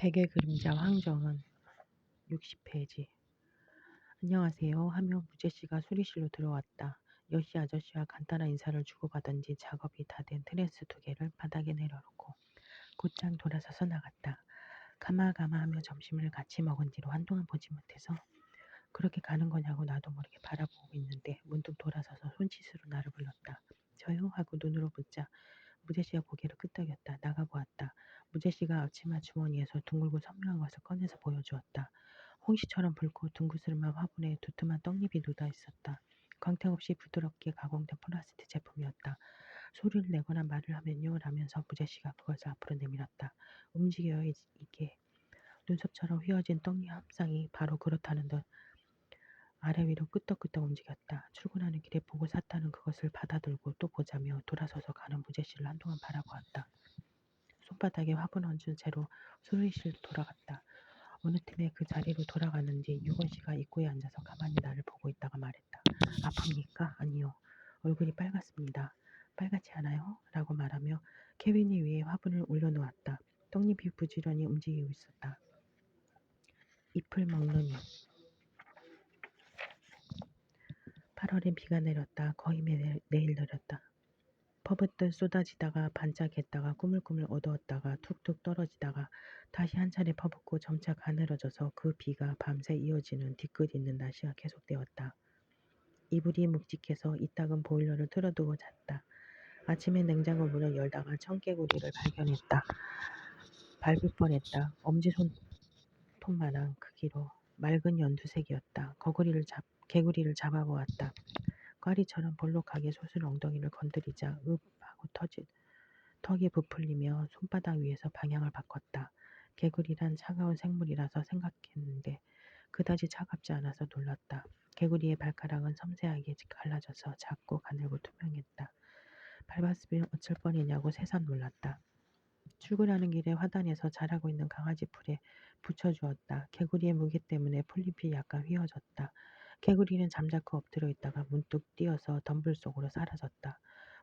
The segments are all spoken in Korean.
백의 그림자 황정은 60페이지. 안녕하세요 하며 무제씨가 수리실로 들어왔다. 여씨 아저씨와 간단한 인사를 주고받은 뒤 작업이 다 된 트레스 2개를 바닥에 내려놓고 곧장 돌아서서 나갔다. 가마가마하며 점심을 같이 먹은 뒤로 한동안 보지 못해서 그렇게 가는 거냐고 나도 모르게 바라보고 있는데 문득 돌아서서 손짓으로 나를 불렀다. 저요? 하고 눈으로 붙자 무제씨가 고개를 끄덕였다. 나가보았다. 무제씨가 앞치마 주머니에서 둥글고 선명한 것을 꺼내서 보여주었다. 홍시처럼 붉고 둥그스름한 화분에 두툼한 떡잎이 묻어 있었다. 광택 없이 부드럽게 가공된 플라스틱 제품이었다. 소리를 내거나 말을 하면요 라면서 무제씨가 그것을 앞으로 내밀었다. 움직여요 이게. 눈썹처럼 휘어진 떡잎 한 쌍이 바로 그렇다는 듯 아래 위로 끄떡끄떡 움직였다. 출근하는 길에 보고 샀다는 그것을 받아들고 또 보자며 돌아서서 가는 무제씨를 한동안 바라보았다. 손바닥에 화분 얹은 채로 수리실로 돌아갔다. 어느 틈에 그 자리로 돌아가는지 유건씨가 입구에 앉아서 가만히 나를 보고 있다가 말했다. 아픕니까? 아니요. 얼굴이 빨갛습니다. 빨갛지 않아요? 라고 말하며 캐비닛 위에 화분을 올려놓았다. 떡잎이 부지런히 움직이고 있었다. 잎을 먹는 잎. 8월엔 비가 내렸다. 거의 매일 내렸다. 퍼붓듯 쏟아지다가 반짝했다가 꾸물꾸물 어두웠다가 툭툭 떨어지다가 다시 한 차례 퍼붓고 점차 가늘어져서 그 비가 밤새 이어지는 뒤끝 있는 날씨가 계속되었다. 이불이 묵직해서 이따금 보일러를 틀어두고 잤다. 아침에 냉장고 문을 열다가 청개구리를 발견했다. 밟을 뻔했다. 엄지손톱만한 크기로 맑은 연두색이었다. 개구리를 잡아보았다. 꽈리처럼 볼록하게 솟은 엉덩이를 건드리자 읍 하고 턱이 부풀리며 손바닥 위에서 방향을 바꿨다. 개구리란 차가운 생물이라서 생각했는데 그다지 차갑지 않아서 놀랐다. 개구리의 발가락은 섬세하게 갈라져서 작고 가늘고 투명했다. 밟았으면 어쩔 뻔했냐고 새삼 놀랐다. 출근하는 길에 화단에서 자라고 있는 강아지 풀에 붙여주었다. 개구리의 무게 때문에 풀잎이 약간 휘어졌다. 개구리는 잠자코 엎드려 있다가 문득 뛰어서 덤불 속으로 사라졌다.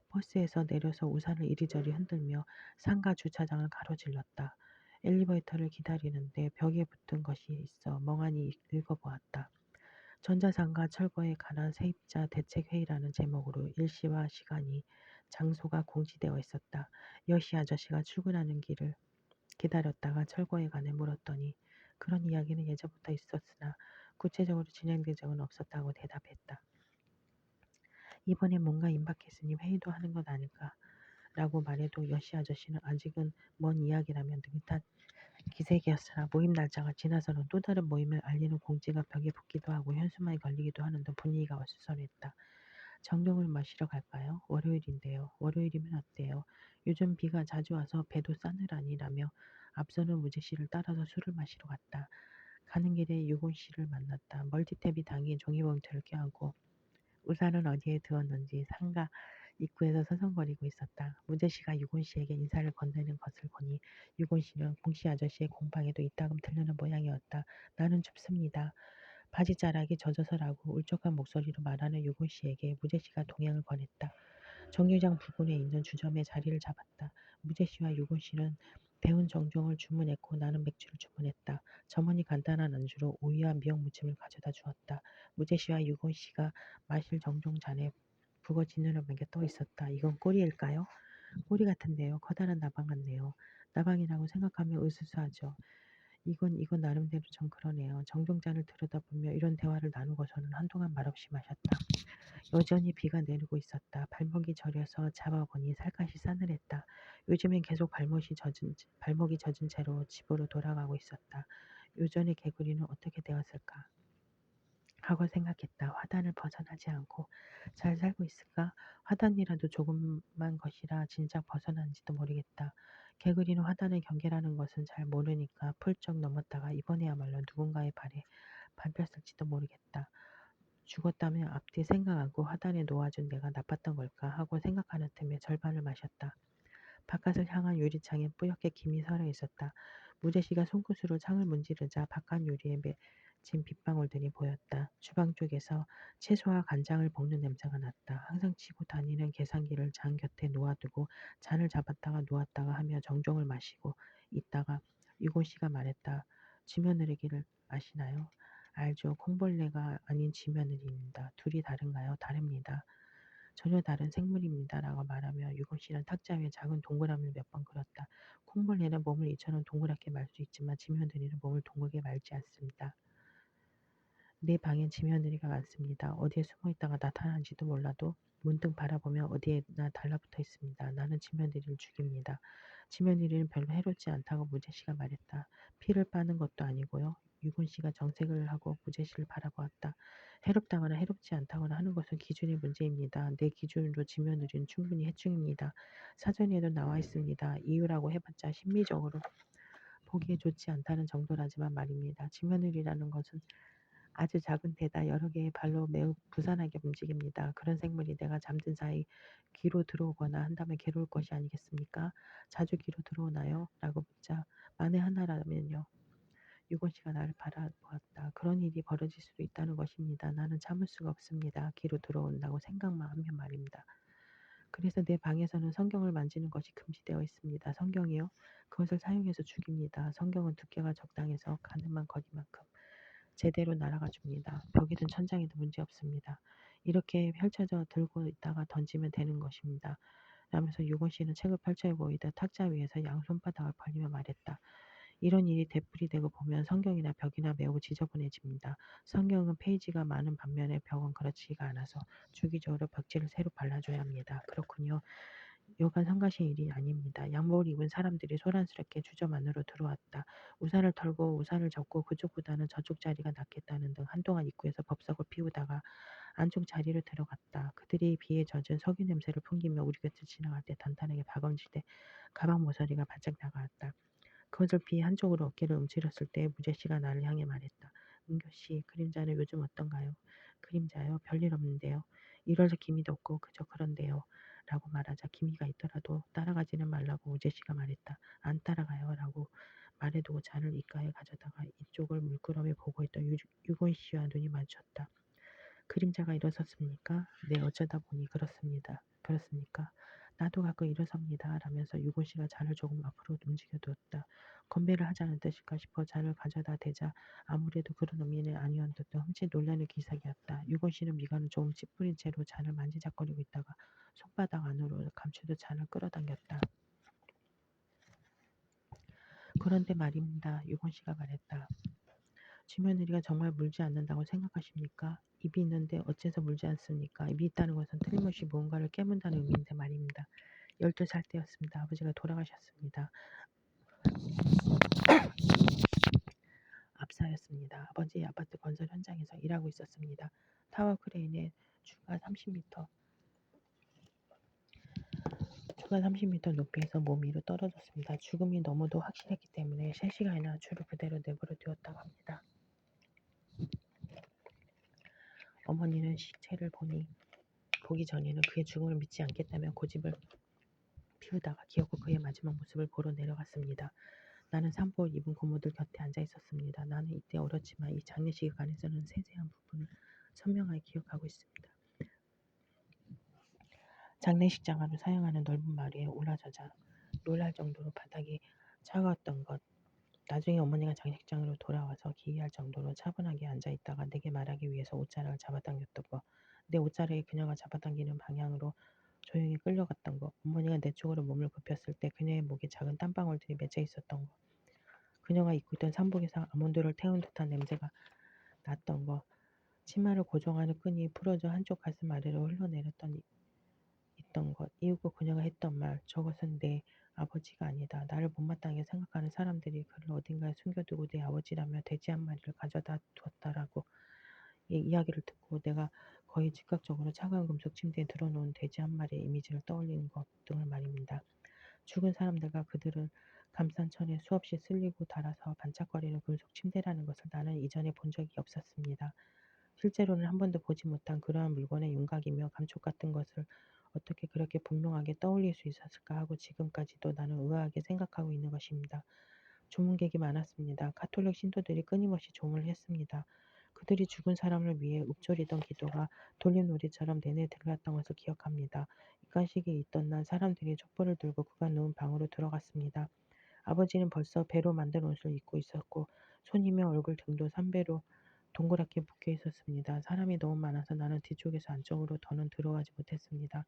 버스에서 내려서 우산을 이리저리 흔들며 상가 주차장을 가로질렀다. 엘리베이터를 기다리는데 벽에 붙은 것이 있어 멍하니 읽어보았다. 전자상가 철거에 관한 세입자 대책회의라는 제목으로 일시와 시간이 장소가 공지되어 있었다. 여시 아저씨가 출근하는 길을 기다렸다가 철거에 관해 물었더니 그런 이야기는 예전부터 있었으나 구체적으로 진행된 적은 없었다고 대답했다. 이번에 뭔가 임박했으니 회의도 하는 것 아닐까 라고 말해도 여시 아저씨는 아직은 먼 이야기라며 느긋한 기색이었으나 모임 날짜가 지나서는 또 다른 모임을 알리는 공지가 벽에 붙기도 하고 현수막이 걸리기도 하는 등 분위기가 어수선했다. 정경을 마시러 갈까요? 월요일인데요. 월요일이면 어때요? 요즘 비가 자주 와서 배도 싸늘하니라며 앞서는 무제씨를 따라서 술을 마시러 갔다. 가는 길에 유곤씨를 만났다. 멀티탭이 당긴 종이봉투를 껴안고 우산은 어디에 두었는지 상가 입구에서 서성거리고 있었다. 무제씨가 유곤씨에게 인사를 건네는 것을 보니 유곤씨는 공씨 아저씨의 공방에도 이따금 들르는 모양이었다. 나는 춥습니다. 바지자락이 젖어서라고 울적한 목소리로 말하는 유곤씨에게 무제씨가 동양을 권했다. 정류장 부근에 있는 주점에 자리를 잡았다. 무제씨와 유곤씨는 배운 정종을 주문했고 나는 맥주를 주문했다. 점원이 간단한 안주로 오이와 미역 무침을 가져다 주었다. 무제씨와 유곤씨가 마실 정종 잔에 북어 지느러미게 떠 있었다. 이건 꼬리일까요? 꼬리 같은데요. 커다란 나방 같네요. 나방이라고 생각하면 으스스하죠. 이건 나름대로 좀 그러네요. 정종잔을 들여다보며 이런 대화를 나누고서는 한동안 말없이 마셨다. 여전히 비가 내리고 있었다. 발목이 저려서 잡아보니 살갗이 싸늘했다. 요즘엔 계속 발목이 젖은 채로 집으로 돌아가고 있었다. 요전의 개구리는 어떻게 되었을까? 하고 생각했다. 화단을 벗어나지 않고 잘 살고 있을까? 화단이라도 조금만 것이라 진작 벗어난지도 모르겠다. 개구리는 화단의 경계라는 것은 잘 모르니까 훌쩍 넘었다가 이번에야말로 누군가의 발에 밟혔을지도 모르겠다. 죽었다면 앞뒤 생각하고 화단에 놓아준 내가 나빴던 걸까 하고 생각하는 틈에 절반을 마셨다. 바깥을 향한 유리창에 뿌옇게 김이 서려 있었다. 무제씨가 손끝으로 창을 문지르자 바깥 유리에 맺힌 빗방울들이 보였다. 주방 쪽에서 채소와 간장을 볶는 냄새가 났다. 항상 치고 다니는 계산기를 잔 곁에 놓아두고 잔을 잡았다가 놓았다가 하며 정종을 마시고 있다가 유곤 씨가 말했다. 쥐며느리기를 아시나요? 알죠. 콩벌레가 아닌 쥐며느리입니다. 둘이 다른가요? 다릅니다. 전혀 다른 생물입니다. 라고 말하며 유곤 씨는 탁자 위에 작은 동그라미를 몇 번 그렸다. 콩벌레는 몸을 이처럼 동그랗게 말 수 있지만 쥐며느리는 몸을 동그랗게 말지 않습니다. 내 방엔 쥐며느리가 많습니다. 어디에 숨어 있다가 나타나는지도 몰라도 문득 바라보면 어디에나 달라붙어 있습니다. 나는 쥐며느리를 죽입니다. 쥐며느리는 별로 해롭지 않다고 무재 씨가 말했다. 피를 빠는 것도 아니고요. 유곤 씨가 정색을 하고 무재 씨를 바라보았다. 해롭다거나 해롭지 않다거나 하는 것은 기준의 문제입니다. 내 기준으로 쥐며느리는 충분히 해충입니다. 사전에도 나와 있습니다. 이유라고 해봤자 심리적으로 보기에 좋지 않다는 정도라지만 말입니다. 쥐며느리라는 것은 아주 작은 데다 여러 개의 발로 매우 부산하게 움직입니다. 그런 생물이 내가 잠든 사이 귀로 들어오거나 한다면 괴로울 것이 아니겠습니까? 자주 귀로 들어오나요? 라고 묻자 만에 하나라면요. 유곤 씨가 나를 바라보았다. 그런 일이 벌어질 수도 있다는 것입니다. 나는 참을 수가 없습니다. 귀로 들어온다고 생각만 하면 말입니다. 그래서 내 방에서는 성경을 만지는 것이 금지되어 있습니다. 성경이요? 그것을 사용해서 죽입니다. 성경은 두께가 적당해서 가늠한 거리만큼 제대로 날아가 줍니다. 벽이든 천장이든 문제없습니다. 이렇게 펼쳐져 들고 있다가 던지면 되는 것입니다. 라면서 유곤 씨는 책을 펼쳐 보이듯 탁자 위에서 양 손바닥을 벌리며 말했다. 이런 일이 되풀이되고 보면 성경이나 벽이나 매우 지저분해집니다. 성경은 페이지가 많은 반면에 벽은 그렇지가 않아서 주기적으로 벽지를 새로 발라줘야 합니다. 그렇군요. 여간 성가신 일이 아닙니다. 양복을 입은 사람들이 소란스럽게 주점 안으로 들어왔다. 우산을 털고 우산을 접고 그쪽보다는 저쪽 자리가 낫겠다는 등 한동안 입구에서 법석을 피우다가 안쪽 자리로 들어갔다. 그들이 비에 젖은 석유 냄새를 풍기며 우리 곁을 지나갈 때 단단하게 박음질 때 가방 모서리가 바짝 나가왔다. 그것을 비 한쪽으로 어깨를 움츠렸을 때 무제씨가 나를 향해 말했다. 은교씨, 그림자는 요즘 어떤가요? 그림자요? 별일 없는데요. 이래서 기미도 없고 그저 그런데요. 라고 말하자 기미가 있더라도 따라가지는 말라고 우제씨가 말했다. 안 따라가요. 라고 말해두고 잔을 입가에 가져다가 이쪽을 물끄러미 보고 있던 유곤 씨와 눈이 마주쳤다. 그림자가 일어섰습니까? 네, 어쩌다 보니 그렇습니다. 그렇습니까? 나도 가끔 일어섭니다. 라면서 유곤 씨가 잔을 조금 앞으로 움직여 두었다. 건배를 하자는 뜻일까 싶어 잔을 가져다 대자 아무래도 그런 의미는 아니었던 흠칫 놀라는 기색이었다. 유곤 씨는 미간을 조금 찌푸린 채로 잔을 만지작거리고 있다가 손바닥 안으로 감추듯 잔을 끌어당겼다. 그런데 말입니다. 유곤 씨가 말했다. 쥐며느리가 정말 물지 않는다고 생각하십니까? 입이 있는데 어째서 물지 않습니까? 입이 있다는 것은 틀림없이 무언가를 깨문다는 의미인데 말입니다. 12살 때였습니다. 아버지가 돌아가셨습니다. 압사였습니다. 아버지의 아파트 건설 현장에서 일하고 있었습니다. 타워 크레인에 추가 30m 높이에서 몸 위로 떨어졌습니다. 죽음이 너무도 확실했기 때문에 3시간이나 줄을 그대로 내버려 두었다고 합니다. 어머니는 시체를 보기 전에는 그의 죽음을 믿지 않겠다며 고집을 피우다가 기어코 그의 마지막 모습을 보러 내려갔습니다. 나는 산복을 입은 고모들 곁에 앉아 있었습니다. 나는 이때 어렸지만 이 장례식에 관해서는 세세한 부분을 선명하게 기억하고 있습니다. 장례식장 안을 사용하는 넓은 마루에 올라서자 놀랄 정도로 바닥이 차가웠던 것. 나중에 어머니가 장식장으로 돌아와서 기이할 정도로 차분하게 앉아있다가 내게 말하기 위해서 옷자락을 잡아당겼던 것. 내 옷자락이 그녀가 잡아당기는 방향으로 조용히 끌려갔던 것. 어머니가 내 쪽으로 몸을 굽혔을 때 그녀의 목에 작은 땀방울들이 맺혀 있었던 것. 그녀가 입고 있던 삼복에서 아몬드를 태운 듯한 냄새가 났던 것. 치마를 고정하는 끈이 풀어져 한쪽 가슴 아래로 흘러내렸던 있던 것. 이윽고 그녀가 했던 말. 저것은 내 아버지가 아니다. 나를 못마땅하게 생각하는 사람들이 그를 어딘가에 숨겨두고 내 아버지라며 돼지 한 마리를 가져다 두었다라고 이 이야기를 듣고 내가 거의 즉각적으로 차가운 금속 침대에 들어놓은 돼지 한 마리의 이미지를 떠올리는 것 등을 말입니다. 죽은 사람들과 그들을 감싼 천에 수없이 쓸리고 닳아서 반짝거리는 금속 침대라는 것을 나는 이전에 본 적이 없었습니다. 실제로는 한 번도 보지 못한 그러한 물건의 윤곽이며 감촉 같은 것을 어떻게 그렇게 분명하게 떠올릴 수 있었을까 하고 지금까지도 나는 의아하게 생각하고 있는 것입니다. 조문객이 많았습니다. 가톨릭 신도들이 끊임없이 조문을 했습니다. 그들이 죽은 사람을 위해 읊조리던 기도가 돌림놀이처럼 내내 들렸던 것을 기억합니다. 입간식이 있던 날 사람들이 촛불을 들고 그가 누운 방으로 들어갔습니다. 아버지는 벌써 배로 만든 옷을 입고 있었고 손이며 얼굴 등도 삼배로 동그랗게 묶여 있었습니다. 사람이 너무 많아서 나는 뒤쪽에서 안쪽으로 더는 들어가지 못했습니다.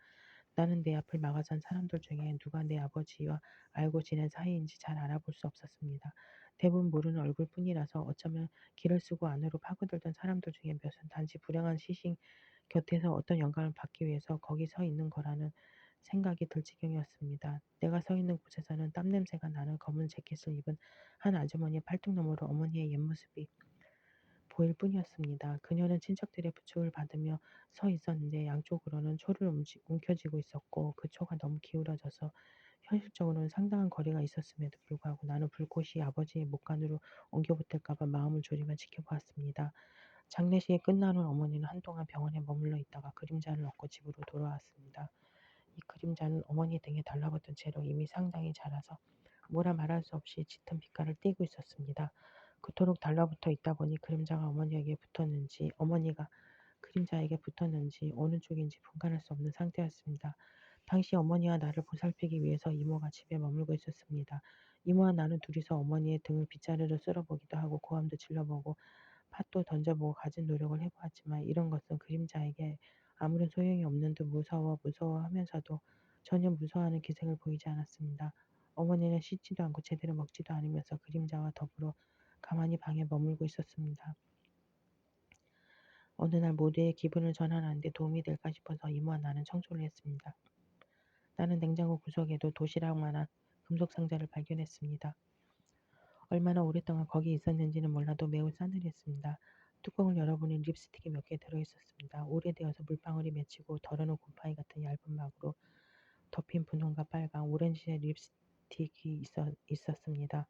나는 내 앞을 막아선 사람들 중에 누가 내 아버지와 알고 지낸 사이인지 잘 알아볼 수 없었습니다. 대부분 모르는 얼굴뿐이라서 어쩌면 길을 쓰고 안으로 파고들던 사람들 중에 몇은 단지 불행한 시신 곁에서 어떤 영감을 받기 위해서 거기 서 있는 거라는 생각이 들 지경이었습니다. 내가 서 있는 곳에서는 땀 냄새가 나는 검은 재킷을 입은 한 아주머니의 팔뚝너머로 어머니의 옛모습이 보일 뿐이었습니다. 그녀는 친척들의 부축을 받으며 서 있었는데 양쪽으로는 초를 움켜쥐고 있었고 그 초가 너무 기울어져서 현실적으로는 상당한 거리가 있었음에도 불구하고 나는 불꽃이 아버지의 목간으로 엉겨붙을까 봐 마음을 졸이며 지켜보았습니다. 장례식이 끝난 후 어머니는 한동안 병원에 머물러 있다가 그림자를 얻고 집으로 돌아왔습니다. 이 그림자는 어머니 등에 달라붙은 채로 이미 상당히 자라서 뭐라 말할 수 없이 짙은 빛깔을 띠고 있었습니다. 그토록 달라붙어 있다 보니 그림자가 어머니에게 붙었는지 어머니가 그림자에게 붙었는지 어느 쪽인지 분간할 수 없는 상태였습니다. 당시 어머니와 나를 보살피기 위해서 이모가 집에 머물고 있었습니다. 이모와 나는 둘이서 어머니의 등을 빗자루로 쓸어보기도 하고 고함도 질러보고 팥도 던져보고 가진 노력을 해보았지만 이런 것은 그림자에게 아무런 소용이 없는 듯 무서워하면서도 전혀 무서워하는 기색을 보이지 않았습니다. 어머니는 씻지도 않고 제대로 먹지도 않으면서 그림자와 더불어 가만히 방에 머물고 있었습니다. 어느 날 모두의 기분을 전환하는 데 도움이 될까 싶어서 이모와 나는 청소를 했습니다. 나는 냉장고 구석에도 도시락만한 금속 상자를 발견했습니다. 얼마나 오랫동안 거기 있었는지는 몰라도 매우 싸늘했습니다. 뚜껑을 열어보니 립스틱이 몇 개 들어있었습니다. 오래되어서 물방울이 맺히고 덜어놓은 곰팡이 같은 얇은 막으로 덮인 분홍과 빨강, 오렌지의 립스틱이 있었습니다.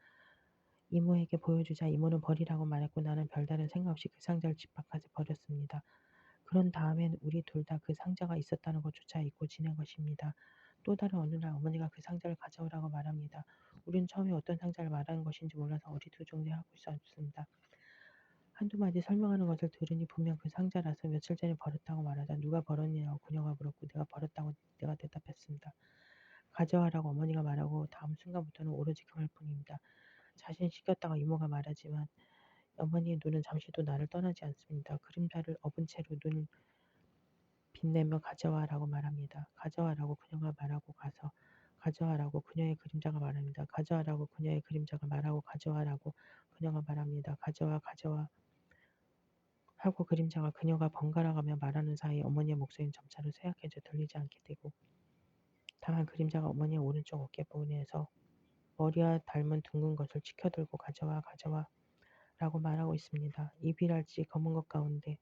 이모에게 보여주자 이모는 버리라고 말했고 나는 별다른 생각 없이 그 상자를 집 바깥에 버렸습니다. 그런 다음엔 우리 둘 다 그 상자가 있었다는 것조차 잊고 지낸 것입니다. 또 다른 어느 날 어머니가 그 상자를 가져오라고 말합니다. 우린 처음에 어떤 상자를 말하는 것인지 몰라서 어리둥절해하고 있었습니다. 한두 마디 설명하는 것을 들으니 분명 그 상자라서 며칠 전에 버렸다고 말하자 누가 버렸냐고 그녀가 물었고 내가 버렸다고 내가 대답했습니다. 가져와라고 어머니가 말하고 다음 순간부터는 오로지 그 말뿐입니다. 자신 시켰다고 이모가 말하지만 어머니의 눈은 잠시도 나를 떠나지 않습니다. 그림자를 업은 채로 눈을 빛내며 가져와라고 말합니다. 가져와라고 그녀가 말하고 가서 가져와라고 그녀의 그림자가 말합니다. 가져와라고 그녀의 그림자가 말하고 가져와라고 그녀가 말합니다. 가져와 하고 그림자가 그녀가 번갈아가며 말하는 사이 어머니의 목소리는 점차로 쇠약해져 들리지 않게 되고 다만 그림자가 어머니의 오른쪽 어깨 부분에서 머리와 닮은 둥근 것을 치켜들고 가져와 라고 말하고 있습니다. 이비랄지 검은 것 가운데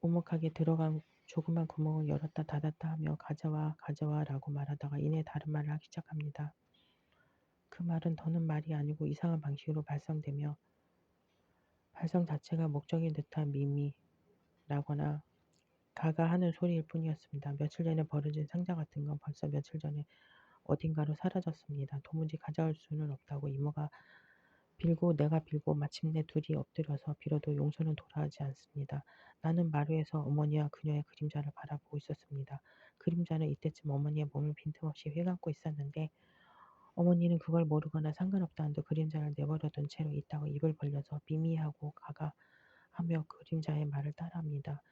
오목하게 들어간 조그만 구멍을 열었다 닫았다 하며 가져와 라고 말하다가 이내 다른 말을 하기 시작합니다. 그 말은 더는 말이 아니고 이상한 방식으로 발성되며 발성 자체가 목적인 듯한 미미라거나 가가 하는 소리일 뿐이었습니다. 며칠 전에 버려진 상자 같은 건 벌써 며칠 전에 어딘가로 사라졌습니다. 도무지 가져올 수는 없다고 이모가 빌고 내가 빌고 마침내 둘이 엎드려서 빌어도 용서는 돌아오지 않습니다. 나는 마루에서 어머니와 그녀의 그림자를 바라보고 있었습니다. 그림자는 이때쯤 어머니의 몸을 빈틈없이 휘감고 있었는데 어머니는 그걸 모르거나 상관없다는 듯 그림자를 내버려둔 채로 있다고 입을 벌려서 미미하고 가가 하며 그림자의 말을 따라합니다.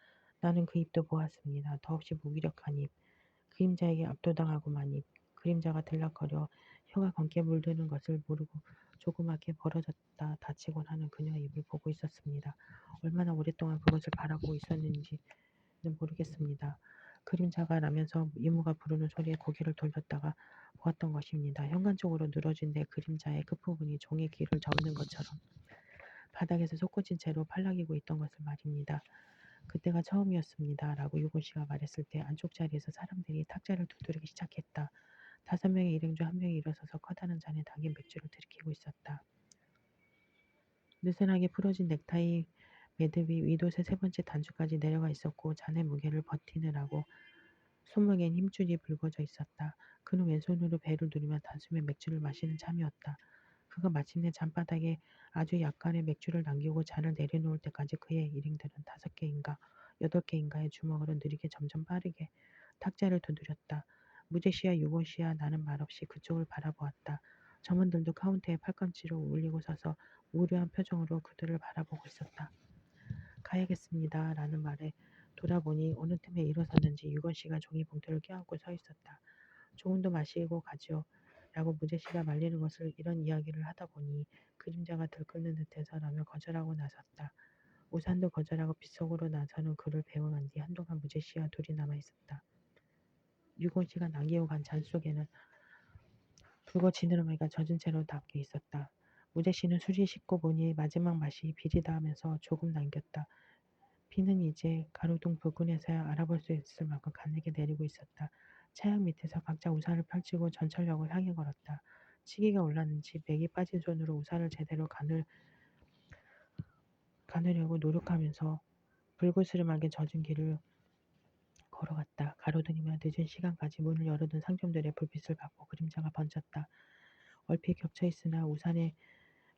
나는 그 입도 보았습니다. 더없이 무기력한 입, 그림자에게 압도당하고만 입, 그림자가 들락거려 혀가 검게 물드는 것을 모르고 조그맣게 벌어졌다 닫히곤 하는 그녀의 입을 보고 있었습니다. 얼마나 오랫동안 그것을 바라보고 있었는지는 모르겠습니다. 그림자가 나면서 이모가 부르는 소리에 고개를 돌렸다가 보았던 것입니다. 현관 쪽으로 늘어진 내 그림자의 끝부분이 종이 귀를 접는 것처럼 바닥에서 솟구친 채로 팔락이고 있던 것을 말입니다. 그때가 처음이었습니다. 라고 유곤 씨가 말했을 때 안쪽 자리에서 사람들이 탁자를 두드리기 시작했다. 5명의 일행 중 1명이 일어서서 커다란 잔에 담긴 맥주를 들이키고 있었다. 느슨하게 풀어진 넥타이 매듭이 윗옷의 세 번째 단추까지 내려가 있었고 잔의 무게를 버티느라고 손목엔 힘줄이 붉어져 있었다. 그는 왼손으로 배를 누르며 단숨에 맥주를 마시는 참이었다. 그가 마침내 잔바닥에 아주 약간의 맥주를 남기고 잔을 내려놓을 때까지 그의 일행들은 5개인가 8개인가의 주먹으로 느리게 점점 빠르게 탁자를 두드렸다. 무제씨와 유곤씨와 나는 말없이 그쪽을 바라보았다. 점원들도 카운터에 팔꿈치로 울리고 서서 우려한 표정으로 그들을 바라보고 있었다. 가야겠습니다. 라는 말에 돌아보니 어느 틈에 일어섰는지 유건씨가 종이봉투를 껴안고 서 있었다. 조금 더 마시고 가지요. 라고 무제씨가 말리는 것을 이런 이야기를 하다 보니 그림자가 들끓는 듯해서 라며 거절하고 나섰다. 우산도 거절하고 빗속으로 나서는 그를 배웅한 뒤 한동안 무제씨와 둘이 남아있었다. 유곤씨가 남기고 간 잔 속에는 붉어 지느러미가 젖은 채로 담겨 있었다. 무제씨는 술이 식고 보니 마지막 맛이 비리다 하면서 조금 남겼다. 비는 이제 가로등 부근에서야 알아볼 수 있을 만큼 가늘게 내리고 있었다. 차양 밑에서 각자 우산을 펼치고 전철역을 향해 걸었다. 시기가 올랐는지 맥이 빠진 손으로 우산을 제대로 가누려고 노력하면서 불그스름하게 젖은 길을 걸어갔다. 가로등이면 늦은 시간까지 문을 열어둔 상점들의 불빛을 받고 그림자가 번졌다. 얼핏 겹쳐 있으나 우산의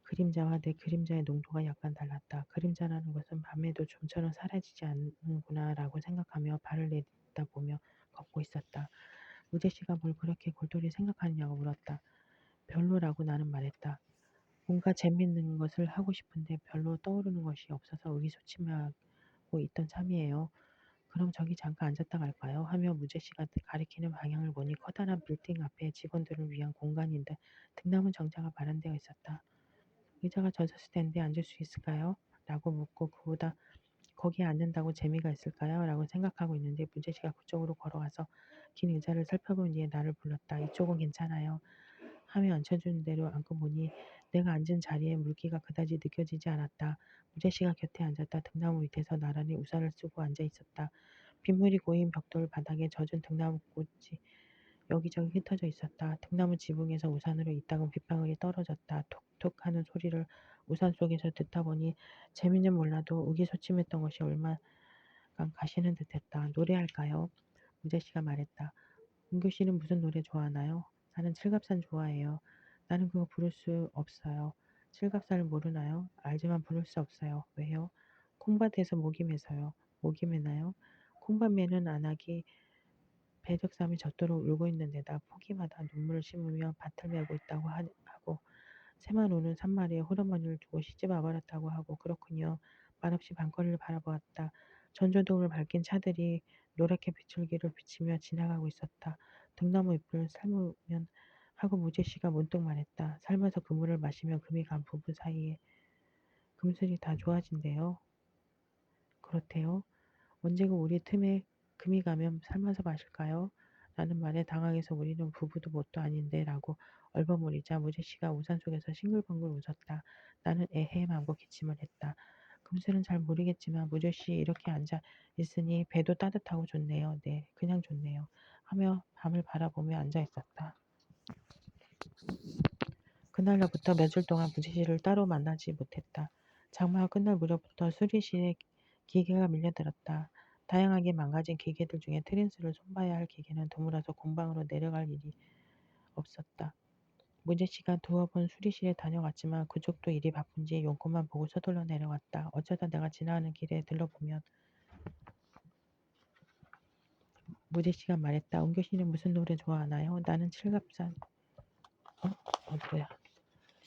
그림자와 내 그림자의 농도가 약간 달랐다. 그림자라는 것은 밤에도 좀처럼 사라지지 않는구나라고 생각하며 발을 내딛다 보며 걷고 있었다. 무제씨가 뭘 그렇게 골똘히 생각하느냐고 물었다. 별로라고 나는 말했다. 뭔가 재밌는 것을 하고 싶은데 별로 떠오르는 것이 없어서 의기소침하고 있던 참이에요. 그럼 저기 잠깐 앉았다 갈까요? 하며 무제씨가 가리키는 방향을 보니 커다란 빌딩 앞에 직원들을 위한 공간인데 등나무 정자가 마련되어 있었다. 의자가 젖었을 텐데 앉을 수 있을까요? 라고 묻고 그보다 거기에 앉는다고 재미가 있을까요? 라고 생각하고 있는데 문제씨가 그쪽으로 걸어가서 긴 의자를 살펴본 뒤에 나를 불렀다. 이쪽은 괜찮아요. 하며 앉혀주는 대로 앉고 보니 내가 앉은 자리에 물기가 그다지 느껴지지 않았다. 무제씨가 곁에 앉았다. 등나무 밑에서 나란히 우산을 쓰고 앉아 있었다. 빗물이 고인 벽돌 바닥에 젖은 등나무꽃이 여기저기 흩어져 있었다. 등나무 지붕에서 우산으로 이따금 빗방울이 떨어졌다. 톡톡 하는 소리를 우산 속에서 듣다 보니 재미는 몰라도 의기소침했던 것이 얼마간 가시는 듯했다. 노래할까요? 무제씨가 말했다. 은규 씨는 무슨 노래 좋아하나요? 나는 칠갑산 좋아해요. 나는 그거 부를 수 없어요. 칠갑산을 모르나요? 알지만 부를 수 없어요. 왜요? 콩밭에서 모기 매서요. 모기 매나요? 콩밭 매는 안악이 배적삼이 젖도록 울고 있는 데다 포기마다 눈물을 씻으며 밭을 메고 있다고 하고 새만 우는 산마리에 호러머니를 두고 시집 와버렸다고 하고 그렇군요. 말없이 밤거리를 바라보았다. 전조등을 밝힌 차들이 노랗게 비출기를 비치며 지나가고 있었다. 등나무 잎을 삶으면 하고 무제씨가 문득 말했다. 삶아서 그물을 마시면 금이 간 부부 사이에 금술이 다 좋아진대요. 그렇대요. 언제고 우리 틈에 금이 가면 삶아서 마실까요? 라는 말에 당황해서 우리는 부부도 뭣도 아닌데 라고 얼버무리자 무제씨가 우산 속에서 싱글벙글 웃었다. 나는 에헤 하고 기침을 했다. 금슬은 잘 모르겠지만 무제씨 이렇게 앉아 있으니 배도 따뜻하고 좋네요. 네, 그냥 좋네요. 하며 밤을 바라보며 앉아 있었다. 그날로부터 며칠 동안 무제씨를 따로 만나지 못했다. 장마가 끝날 무렵부터 수리실에 기계가 밀려들었다. 다양하게 망가진 기계들 중에 트랜스를 손봐야 할 기계는 드물어서 공방으로 내려갈 일이 없었다. 무제씨가 두어 번 수리실에 다녀갔지만 그쪽도 일이 바쁜지 용건만 보고 서둘러 내려갔다. 어쩌다 내가 지나가는 길에 들러보면 무제씨가 말했다. 은교 씨는 무슨 노래 좋아하나요? 나는 칠갑산. 뭐야.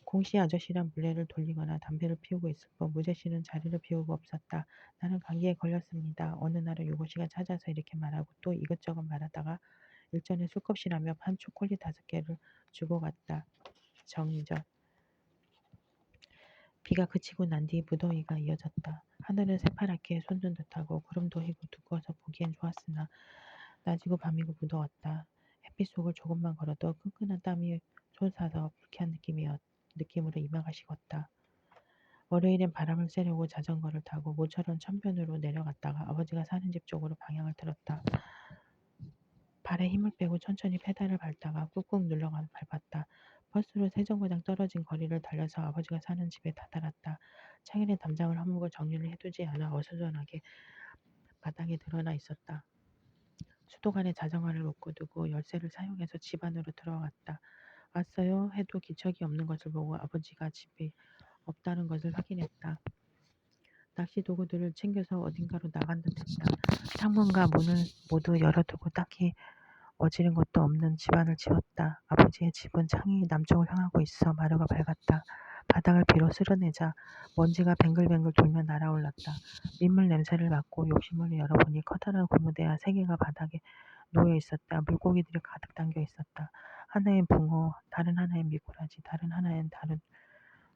공씨 아저씨랑 물레를 돌리거나 담배를 피우고 있을 뿐 무제씨는 자리를 비우고 없었다. 나는 감기에 걸렸습니다. 어느 날은 유고씨가 찾아서 이렇게 말하고 또 이것저것 말하다가 일전에 술값이라며 판 초콜릿 5개를 주고 갔다. 정적. 비가 그치고 난 뒤 무더위가 이어졌다. 하늘은 새파랗게 솟는 듯하고 구름도 희고 두꺼워서 보기엔 좋았으나 낮이고 밤이고 무더웠다. 햇빛 속을 조금만 걸어도 끈끈한 땀이 솟아서 불쾌한 느낌으로 이마가 식었다. 월요일엔 바람을 쐬려고 자전거를 타고 모처럼 천변으로 내려갔다가 아버지가 사는 집 쪽으로 방향을 틀었다. 발에 힘을 빼고 천천히 페달을 밟다가 꾹꾹 눌러가 밟았다. 버스로 세정거장 떨어진 거리를 달려서 아버지가 사는 집에 다다랐다. 창일의 담장을 허물고 정리를 해두지 않아 어수선하게 바닥에 드러나 있었다. 수도관에 자전거를 놓고 두고 열쇠를 사용해서 집 안으로 들어갔다. 왔어요 해도 기척이 없는 것을 보고 아버지가 집에 없다는 것을 확인했다. 낚시 도구들을 챙겨서 어딘가로 나간 듯했다. 창문과 문을 모두 열어두고 딱히 어지른 것도 없는 집안을 치웠다. 아버지의 집은 창이 남쪽을 향하고 있어 마루가 밝았다. 바닥을 비로 쓸어내자 먼지가 뱅글뱅글 돌며 날아올랐다. 민물 냄새를 맡고 욕실문을 열어보니 커다란 고무대야 3개가 바닥에 놓여 있었다. 물고기들이 가득 담겨 있었다. 하나엔 붕어, 다른 하나엔 미꾸라지, 다른 하나엔 다른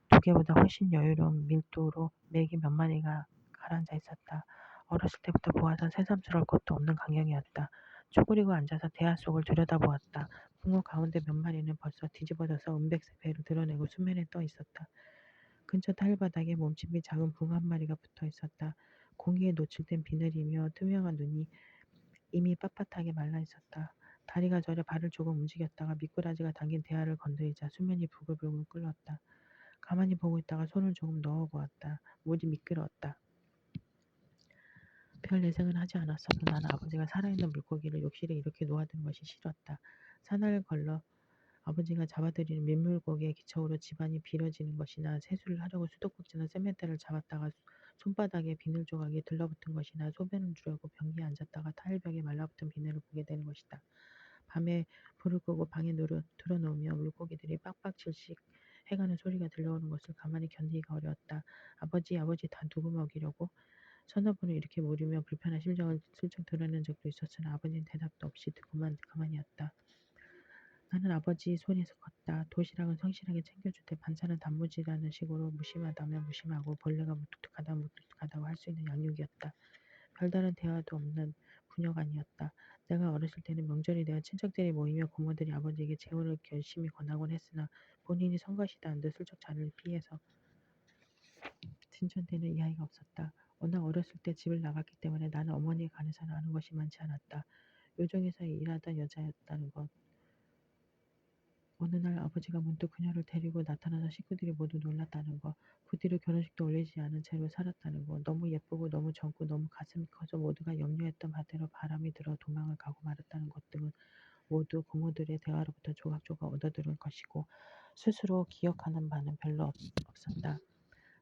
2개보다 훨씬 여유로운 밀도로 메기 몇 마리가 가라앉아 있었다. 어렸을 때부터 보아서 새삼스러울 것도 없는 광경이었다. 쪼그리고 앉아서 대야 속을 들여다보았다. 붕어 가운데 몇 마리는 벌써 뒤집어져서 은백색 배를 드러내고 수면에 떠 있었다. 근처 타일바닥에 몸집이 작은 붕어 한 마리가 붙어 있었다. 공기에 노출된 비늘이며 투명한 눈이 이미 빳빳하게 말라 있었다. 다리가 저려 발을 조금 움직였다가 미꾸라지가 당긴 대야를 건드리자 수면이 부글부글 끓었다. 가만히 보고 있다가 손을 조금 넣어 보았다. 물이 미끄러웠다. 별 내색은 하지 않았어도 나는 아버지가 살아있는 물고기를 욕실에 이렇게 놓아두는 것이 싫었다. 사나를 걸러 아버지가 잡아들이는 민물고기의 기척으로 집안이 비려지는 것이나 세수를 하려고 수도꼭지나 세면대를 잡았다가 손바닥에 비늘 조각이 들러붙은 것이나 소변을 주려고 변기에 앉았다가 타일벽에 말라붙은 비늘을 보게 되는 것이다. 밤에 불을 끄고 방에 들어놓으며 물고기들이 빡빡질씩 해가는 소리가 들려오는 것을 가만히 견디기가 어려웠다. 아버지, 아버지 다 누구 먹이려고? 서너 번을 이렇게 물으며 불편한 심정을 슬쩍 드러낸 적도 있었으나 아버지는 대답도 없이 듣고만 가만히였다. 나는 아버지 손에서 컸다. 도시락은 성실하게 챙겨줄 때 반찬은 단무지라는 식으로 무심하다면 무심하고 벌레가 무뚝뚝하다면 무뚝뚝하다고 할 수 있는 양육이었다. 별다른 대화도 없는 부녀간이었다. 내가 어렸을 때는 명절이 되어 친척들이 모이며 고모들이 아버지에게 재혼을 열심히 권하곤 했으나 본인이 성가시다는 듯 슬쩍 자리를 피해서 친천대는 이야기가 없었다. 워낙 어렸을 때 집을 나갔기 때문에 나는 어머니에 관해서는 아는 것이 많지 않았다. 요정에서 일하던 여자였다는 것. 어느 날 아버지가 문득 그녀를 데리고 나타나서 식구들이 모두 놀랐다는 것. 그 뒤로 결혼식도 올리지 않은 채로 살았다는 것. 너무 예쁘고 너무 젊고 너무 가슴이 커서 모두가 염려했던 바대로 바람이 들어 도망을 가고 말았다는 것 등은 모두 고모들의 대화로부터 조각조각 얻어들은 것이고 스스로 기억하는 바는 별로 없었다.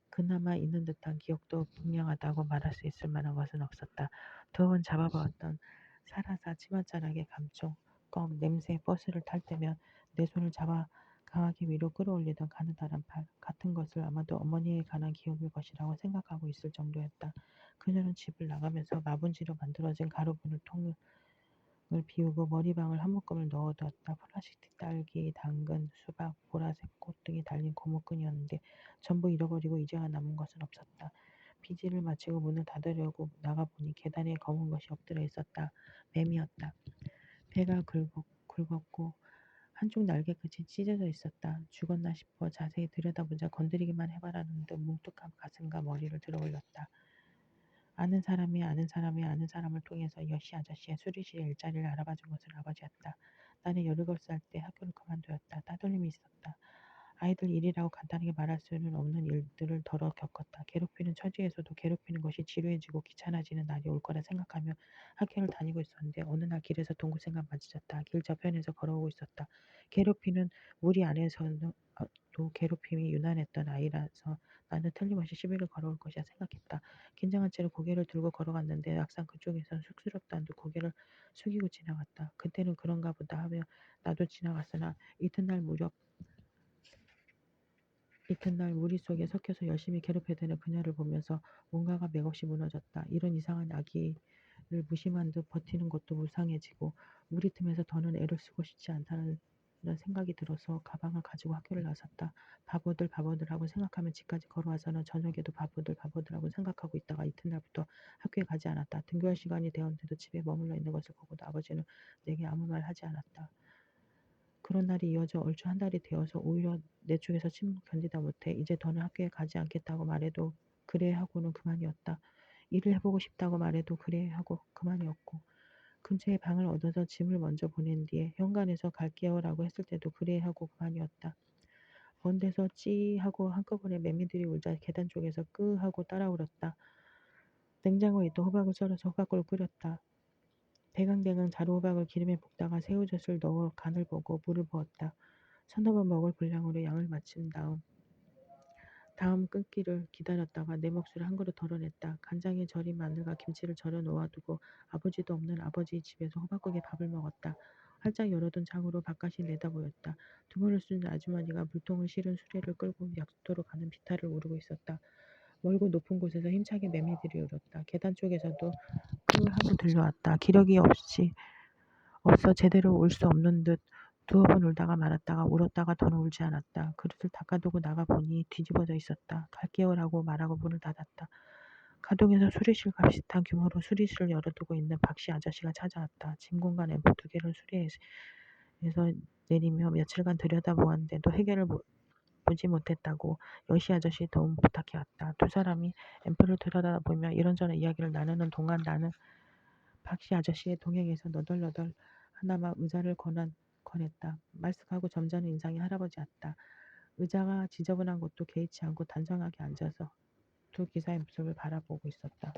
그나마 있는 듯한 기억도 분명하다고 말할 수 있을 만한 것은 없었다. 두 번 잡아보았던 사라사 치맛자락의 감촉, 껌, 냄새, 버스를 탈 때면 내 손을 잡아 강하게 위로 끌어올리던 가느다란 팔 같은 것을 아마도 어머니에 관한 기억일 것이라고 생각하고 있을 정도였다. 그녀는 집을 나가면서 마분지로 만들어진 가루분을 통을 비우고 머리방울 한 묶음을 넣어두었다. 플라스틱 딸기, 당근, 수박, 보라색 꽃 등이 달린 고무끈이었는데 전부 잃어버리고 이제와 남은 것은 없었다. 비지를 마치고 문을 닫으려고 나가보니 계단에 검은 것이 엎드려 있었다. 뱀이었다. 배가 굵었고 한쪽 날개 끝이 찢어져 있었다. 죽었나 싶어 자세히 들여다보자 건드리기만 해봐라는 듯 뭉툭한 가슴과 머리를 들어올렸다. 아는 사람이 아는 사람이 아는 사람을 통해서 여시 아저씨의 수리실의 일자리를 알아봐준 것은 아버지였다. 나는 17살 때 학교를 그만두었다. 따돌림이 있었다. 아이들 일이라고 간단하게 말할 수는 없는 일들을 덜어 겪었다. 괴롭히는 처지에서도 괴롭히는 것이 지루해지고 귀찮아지는 날이 올 거라 생각하며 학교를 다니고 있었는데 어느 날 길에서 동구생과 마주쳤다. 길 저편에서 걸어오고 있었다. 괴롭히는 우리 안에서도 괴롭힘이 유난했던 아이라서 나는 틀림없이 시비를 걸어올 것이라 생각했다. 긴장한 채로 고개를 들고 걸어갔는데 막상 그쪽에선 쑥스럽다는 듯 고개를 숙이고 지나갔다. 그때는 그런가 보다 하며 나도 지나갔으나 이튿날 무리 속에 섞여서 열심히 괴롭혀대는 그녀를 보면서 뭔가가 맥없이 무너졌다. 이런 이상한 아기를 무심한 듯 버티는 것도 무상해지고 무리 틈에서 더는 애를 쓰고 싶지 않다는 생각이 들어서 가방을 가지고 학교를 나섰다. 바보들 바보들하고 생각하면 집까지 걸어와서는 저녁에도 바보들하고 생각하고 있다가 이튿날부터 학교에 가지 않았다. 등교할 시간이 되었는데도 집에 머물러 있는 것을 보고도 아버지는 내게 아무 말 하지 않았다. 그런 날이 이어져 얼추 한 달이 되어서 오히려 내 쪽에서 침 견디다 못해 이제 더는 학교에 가지 않겠다고 말해도 그래 하고는 그만이었다. 일을 해보고 싶다고 말해도 그래 하고 그만이었고 근처에 방을 얻어서 짐을 먼저 보낸 뒤에 현관에서 갈게요라고 했을 때도 그래 하고 그만이었다. 먼 데서 찌 하고 한꺼번에 매미들이 울자 계단 쪽에서 끄 하고 따라 울었다. 냉장고에 있던 호박을 썰어서 호박국을 끓였다. 대강대강 자루호박을 기름에 볶다가 새우젓을 넣어 간을 보고 물을 부었다. 서너 번 먹을 분량으로 양을 맞춘 다음 끓기를 기다렸다가 내 몫을 한 그릇 덜어냈다. 간장에 절인 마늘과 김치를 절여 놓아두고 아버지도 없는 아버지 집에서 호박국에 밥을 먹었다. 활짝 열어둔 창으로 바깥이 내다보였다. 두문을 쓴 아주머니가 물통을 실은 수레를 끌고 약수터로 가는 비탈을 오르고 있었다. 멀고 높은 곳에서 힘차게 매미들이 울었다. 계단 쪽에서도 끄 하고 들려왔다. 기력이 없어 제대로 울 수 없는 듯 두어 번 울다가 말았다가 울었다가 더는 울지 않았다. 그릇을 닦아두고 나가보니 뒤집어져 있었다. 갈게요 라고 말하고 문을 닫았다. 가동에서 수리실 값비슷한 규모로 수리실을 열어두고 있는 박씨 아저씨가 찾아왔다. 짐 공간 앰프 2개를 수리해서 내리며 며칠간 들여다보았는데도 해결을 보지 못했다고 여시 아저씨 도움 부탁해왔다. 두 사람이 앰프를 들여다보며 이런저런 이야기를 나누는 동안 나는 박씨 아저씨의 동행에서 너덜너덜 하나마 의자를 권했다. 말쑥하고 점잖은 인상의 할아버지였다. 의자가 지저분한 것도 개의치 않고 단정하게 앉아서 두 기사의 모습을 바라보고 있었다.